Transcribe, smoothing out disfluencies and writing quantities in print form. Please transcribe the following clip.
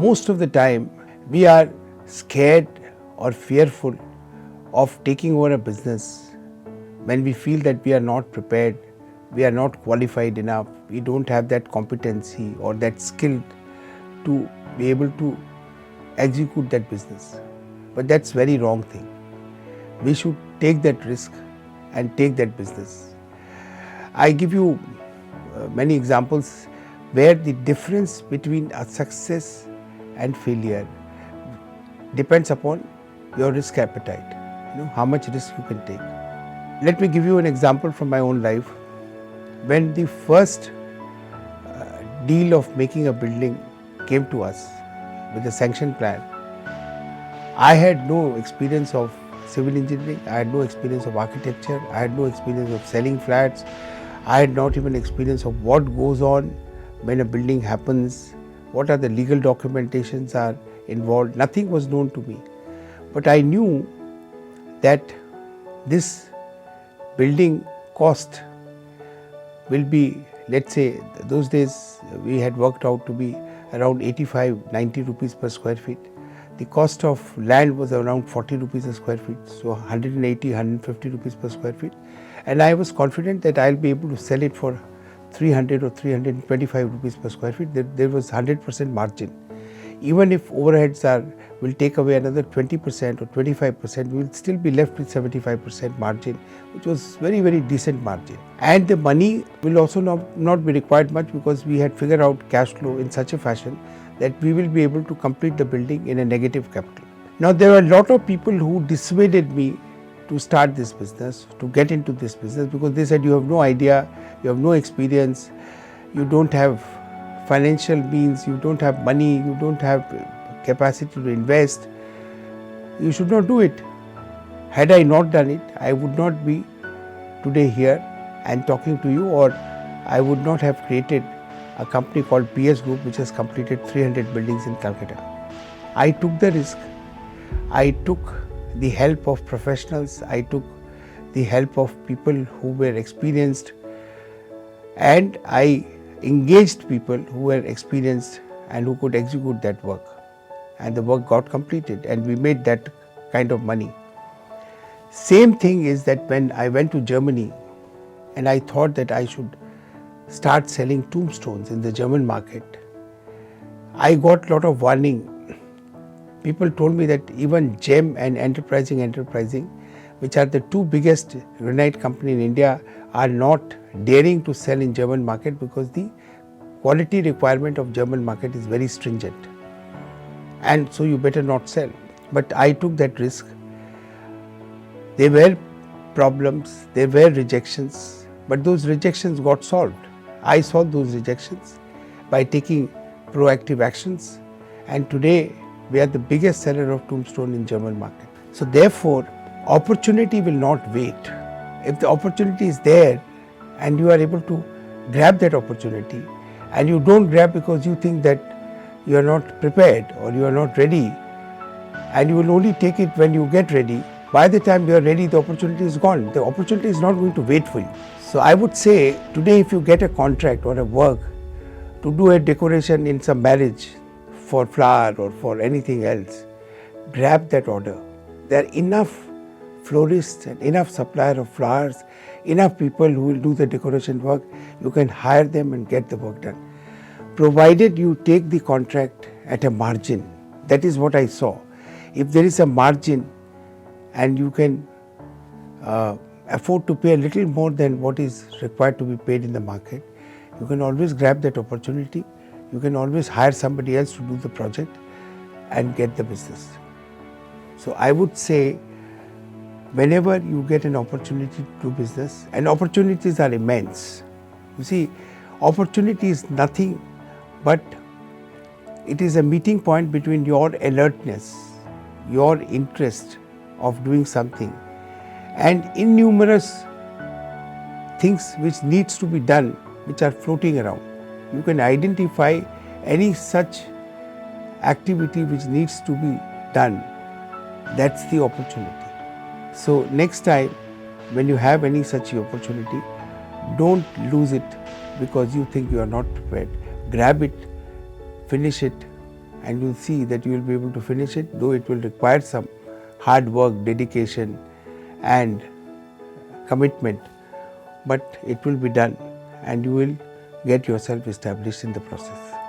most of the time we are scared or fearful of taking over a business when we feel that we are not prepared, we are not qualified enough, we don't have that competency or that skill to be able to execute that business. But that's very wrong thing. We should take that risk and take that business. I give you many examples where the difference between a success and failure depends upon your risk appetite, how much risk you can take. Let me give you an example from my own life. When the first deal of making a building came to us with a sanction plan, I had no experience of civil engineering, I had no experience of architecture, I had no experience of selling flats, I had not even experience of what goes on when a building happens, what are the legal documentations are involved. Nothing was known to me. But I knew that this building cost will be, let's say, those days we had worked out to be around 85-90 rupees per square feet. The cost of land was around 40 rupees a square feet, so 180-150 rupees per square feet. And I was confident that I'll be able to sell it for 300 or 325 rupees per square feet. There was 100% margin. Even if overheads will take away another 20% or 25%, we will still be left with 75% margin, which was very, very decent margin. And the money will also not be required much because we had figured out cash flow in such a fashion that we will be able to complete the building in a negative capital. Now, there were a lot of people who dissuaded me to start this business, to get into this business, because they said, you have no idea, you have no experience, you don't have financial means, you don't have money, you don't have capacity to invest, you should not do it. Had I not done it, I would not be today here and talking to you, or I would not have created a company called PS Group, which has completed 300 buildings in Calcutta. I took the risk, I took the help of professionals, I took the help of people who were experienced, and I engaged people who were experienced and who could execute that work. And the work got completed and we made that kind of money. Same thing is that when I went to Germany and I thought that I should start selling tombstones in the German market, I got a lot of warning. People told me that even GEM and Enterprising, which are the two biggest granite companies in India, are not daring to sell in German market because the quality requirement of German market is very stringent, and so you better not sell. But I took that risk. There were problems, there were rejections, but those rejections got solved. I solved those rejections by taking proactive actions, and today we are the biggest seller of tombstone in German market. So therefore, opportunity will not wait. If the opportunity is there and you are able to grab that opportunity, and you don't grab because you think that you are not prepared or you are not ready, and you will only take it when you get ready, by the time you are ready, the opportunity is gone. The opportunity is not going to wait for you. So I would say today, if you get a contract or a work to do a decoration in some marriage for flower or for anything else, grab that order. There are enough florists and enough supplier of flowers, enough people who will do the decoration work. You can hire them and get the work done, provided you take the contract at a margin. That is what I saw. If there is a margin and you can afford to pay a little more than what is required to be paid in the market, you can always grab that opportunity. You can always hire somebody else to do the project and get the business. So I would say, whenever you get an opportunity to do business, and opportunities are immense. You see, opportunity is nothing but it is a meeting point between your alertness, your interest of doing something, and innumerous things which needs to be done, which are floating around. You can identify any such activity which needs to be done. That's the opportunity. So next time when you have any such opportunity, don't lose it because you think you are not prepared. Grab it, finish it, and you'll see that you will be able to finish it, though it will require some hard work, dedication and commitment, but it will be done and you will get yourself established in the process.